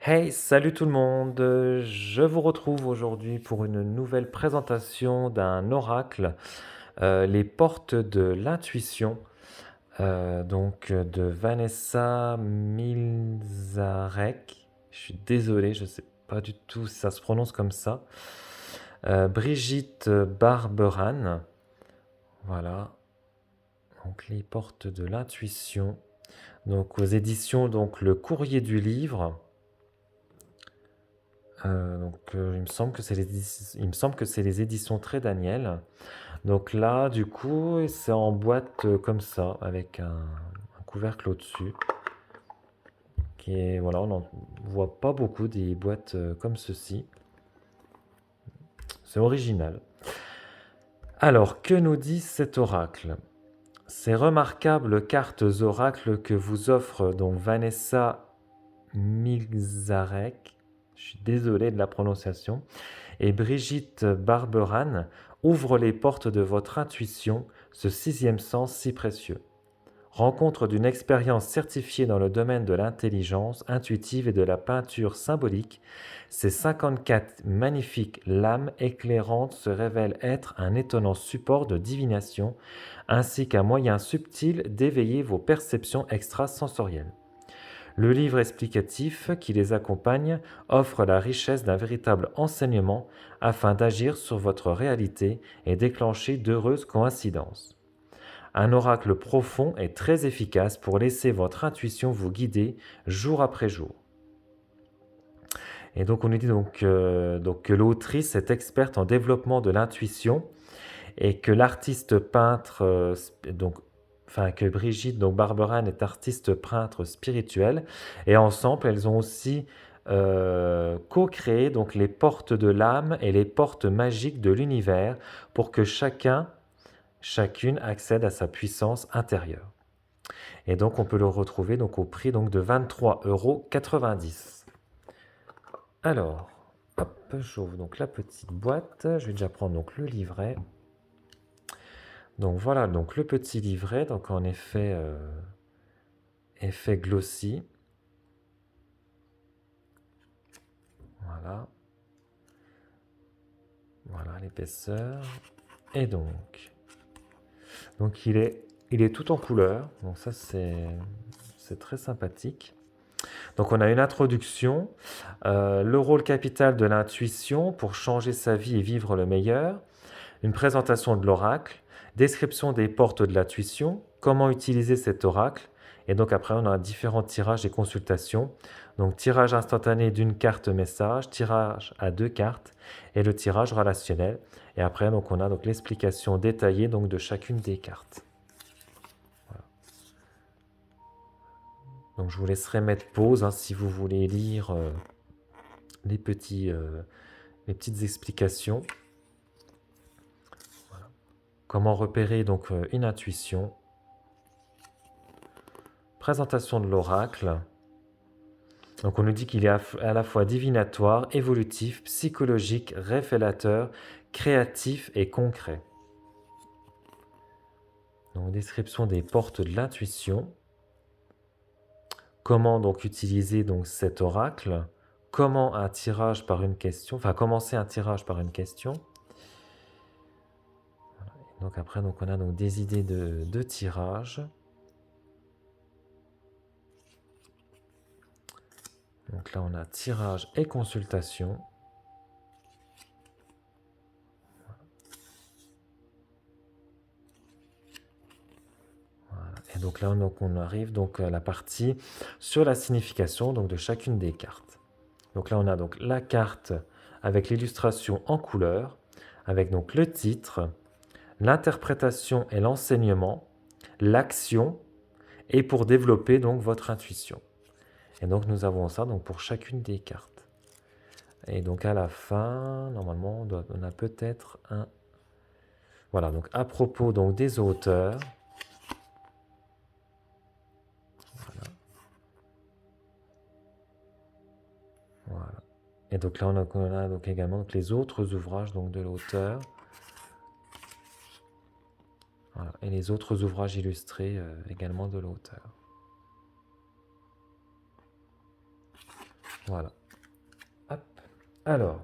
Hey, salut tout le monde! Je vous retrouve aujourd'hui pour une nouvelle présentation d'un oracle, les portes de l'intuition, de Vanessa Milzarek. Je suis désolé, je ne sais pas du tout si ça se prononce comme ça. Brigitte Barberan, voilà. Donc les portes de l'intuition. Donc aux éditions Le Courrier du Livre. Il me semble que c'est les éditions Très Daniel. Donc là, du coup, c'est en boîte comme ça, avec un couvercle au-dessus. Voilà, on n'en voit pas beaucoup des boîtes comme ceci. C'est original. Alors, que nous dit cet oracle? Ces remarquables cartes oracles que vous offre donc Vanessa Milzarek, je suis désolé de la prononciation, et Brigitte Barberan ouvrent les portes de votre intuition, ce sixième sens si précieux. Rencontre d'une expérience certifiée dans le domaine de l'intelligence intuitive et de la peinture symbolique, ces 54 magnifiques lames éclairantes se révèlent être un étonnant support de divination, ainsi qu'un moyen subtil d'éveiller vos perceptions extrasensorielles. Le livre explicatif qui les accompagne offre la richesse d'un véritable enseignement afin d'agir sur votre réalité et déclencher d'heureuses coïncidences. Un oracle profond est très efficace pour laisser votre intuition vous guider jour après jour. Et donc on nous dit que l'autrice est experte en développement de l'intuition et que l'artiste peintre, que Brigitte, donc Barberan est artiste peintre spirituel, et ensemble elles ont aussi co-créé donc les portes de l'âme et les portes magiques de l'univers pour que chacune accède à sa puissance intérieure. Et donc on peut le retrouver donc au prix donc de 23,90 €. Alors, hop, j'ouvre donc la petite boîte. Je vais déjà prendre donc le livret. Donc voilà, donc le petit livret, donc en effet, effet glossy. Voilà, voilà l'épaisseur. Et donc il est tout en couleur. Donc ça c'est très sympathique. Donc on a une introduction, le rôle capital de l'intuition pour changer sa vie et vivre le meilleur, une présentation de l'oracle, description des portes de l'intuition, comment utiliser cet oracle, et donc après on a différents tirages et consultations. Donc tirage instantané d'une carte message, tirage à 2 cartes et le tirage relationnel. Et après donc on a donc l'explication détaillée donc de chacune des cartes. Voilà. Donc je vous laisserai mettre pause hein, si vous voulez lire les petites explications. Voilà. Comment repérer donc une intuition. Présentation de l'oracle. Donc on nous dit qu'il est à la fois divinatoire, évolutif, psychologique, révélateur, créatif et concret. Donc description des portes de l'intuition. Comment donc utiliser donc cet oracle? Comment un tirage par une question, enfin commencer un tirage par une question. Voilà. Donc après donc on a donc des idées de tirage. Donc là on a tirage et consultation. Voilà. Et donc là on arrive donc à la partie sur la signification donc de chacune des cartes. Donc là on a donc la carte avec l'illustration en couleur, avec donc le titre, l'interprétation et l'enseignement, l'action, et pour développer donc votre intuition. Et donc nous avons ça donc pour chacune des cartes. Et donc à la fin, normalement on a peut-être un... Voilà, donc à propos donc des auteurs. Voilà. Voilà. Et donc là on a donc également donc les autres ouvrages donc de l'auteur. Voilà. Et les autres ouvrages illustrés également de l'auteur. Voilà. Hop. Alors,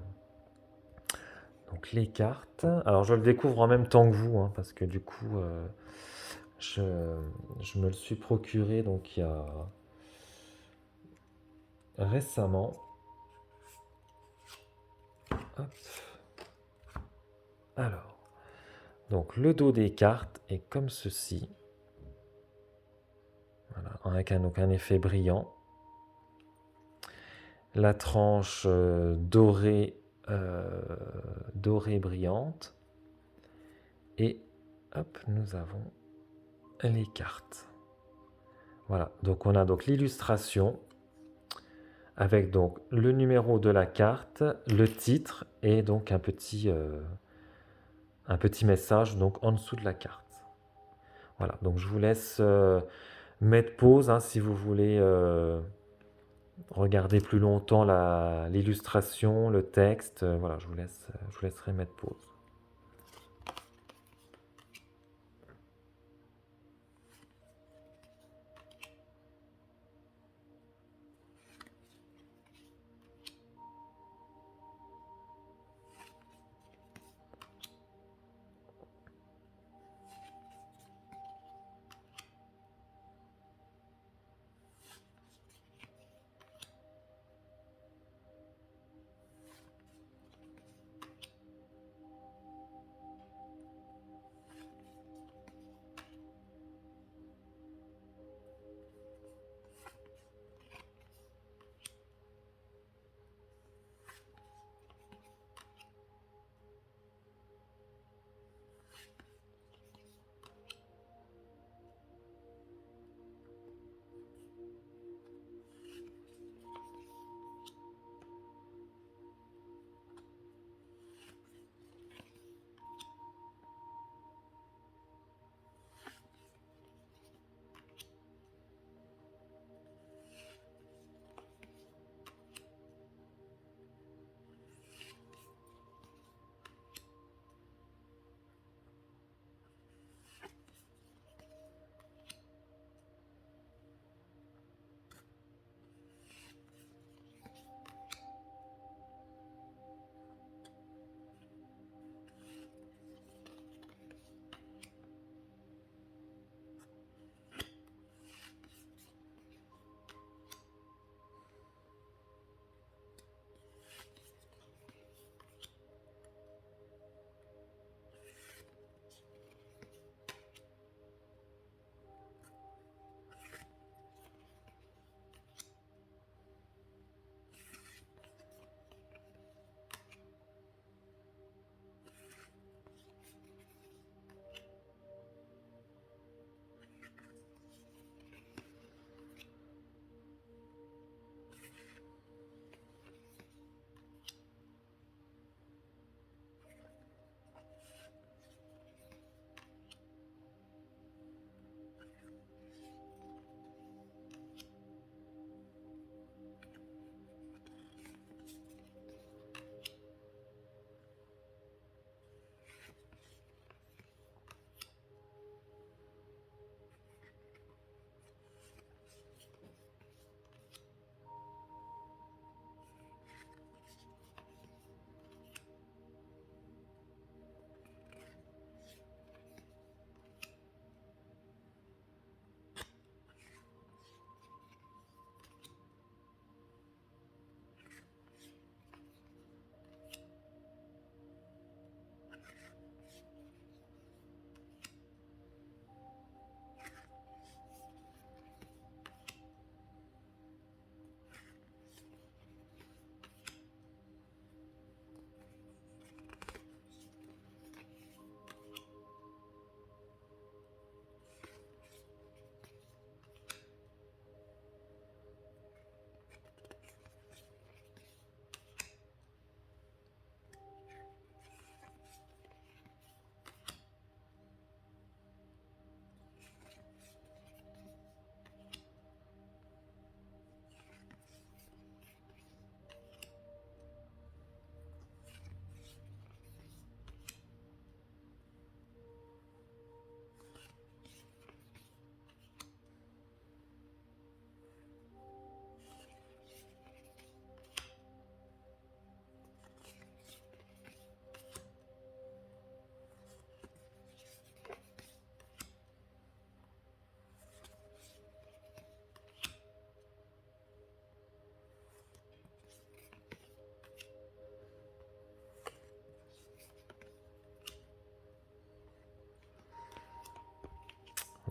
donc les cartes. Alors, je le découvre en même temps que vous, hein, parce que du coup, je, je me le suis procuré donc il y a récemment. Hop. Alors, donc le dos des cartes est comme ceci. Voilà, avec donc un effet brillant. La tranche dorée, dorée brillante. Et hop, nous avons les cartes. Voilà, donc on a donc l'illustration avec donc le numéro de la carte, le titre et donc un petit message donc en dessous de la carte. Voilà, donc je vous laisse mettre pause hein, si vous voulez regarder plus longtemps l'illustration, le texte. Voilà, je vous laisserai mettre pause.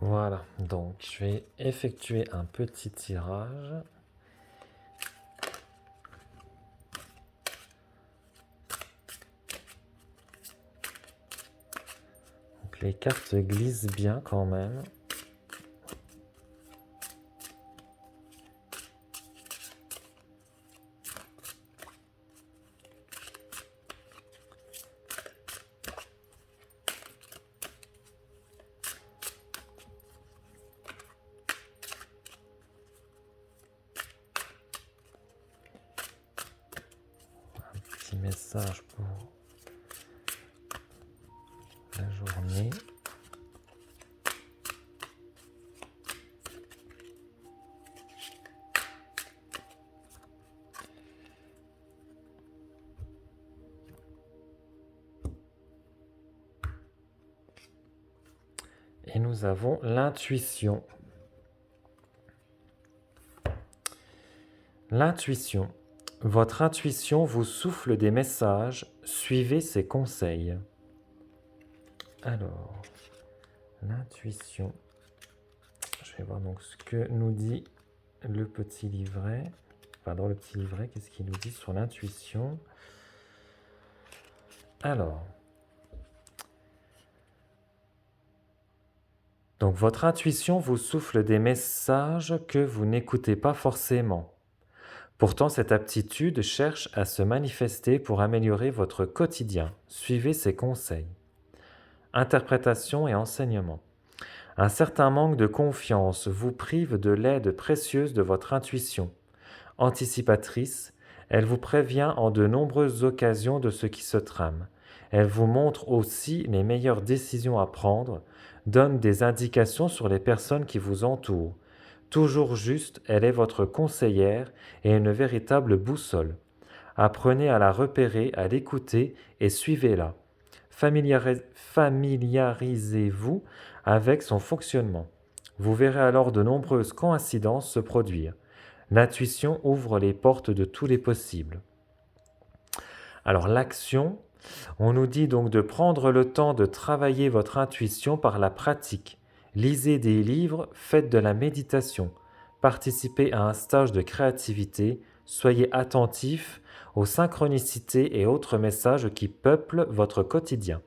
Voilà, donc je vais effectuer un petit tirage. Donc les cartes glissent bien quand même. Petit message pour la journée. Et nous avons l'intuition. L'intuition. Votre intuition vous souffle des messages, suivez ses conseils. Alors, l'intuition. Je vais voir donc ce que nous dit le petit livret. Enfin, dans le petit livret, qu'est-ce qu'il nous dit sur l'intuition? Alors, donc votre intuition vous souffle des messages que vous n'écoutez pas forcément. Pourtant, cette aptitude cherche à se manifester pour améliorer votre quotidien. Suivez ses conseils. Interprétation et enseignement. Un certain manque de confiance vous prive de l'aide précieuse de votre intuition. Anticipatrice, elle vous prévient en de nombreuses occasions de ce qui se trame. Elle vous montre aussi les meilleures décisions à prendre, donne des indications sur les personnes qui vous entourent. Toujours juste, elle est votre conseillère et une véritable boussole. Apprenez à la repérer, à l'écouter et suivez-la. Familiarisez-vous avec son fonctionnement. Vous verrez alors de nombreuses coïncidences se produire. L'intuition ouvre les portes de tous les possibles. Alors l'action, on nous dit donc de prendre le temps de travailler votre intuition par la pratique. Lisez des livres, faites de la méditation, participez à un stage de créativité, soyez attentif aux synchronicités et autres messages qui peuplent votre quotidien.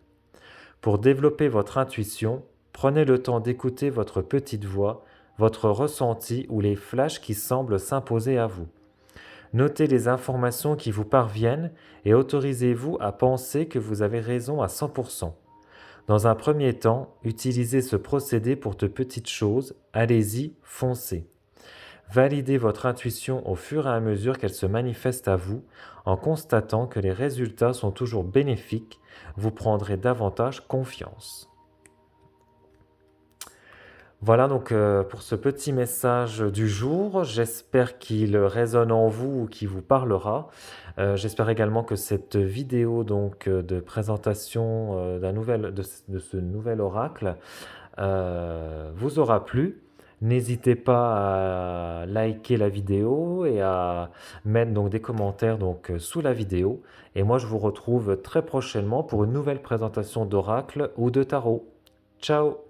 Pour développer votre intuition, prenez le temps d'écouter votre petite voix, votre ressenti ou les flashs qui semblent s'imposer à vous. Notez les informations qui vous parviennent et autorisez-vous à penser que vous avez raison à 100%. Dans un premier temps, utilisez ce procédé pour de petites choses, allez-y, foncez. Validez votre intuition au fur et à mesure qu'elle se manifeste à vous, en constatant que les résultats sont toujours bénéfiques, vous prendrez davantage confiance. Voilà donc pour ce petit message du jour. J'espère qu'il résonne en vous ou qu'il vous parlera. J'espère également que cette vidéo donc, de présentation de ce nouvel oracle vous aura plu. N'hésitez pas à liker la vidéo et à mettre donc des commentaires donc, sous la vidéo. Et moi, je vous retrouve très prochainement pour une nouvelle présentation d'oracle ou de tarot. Ciao!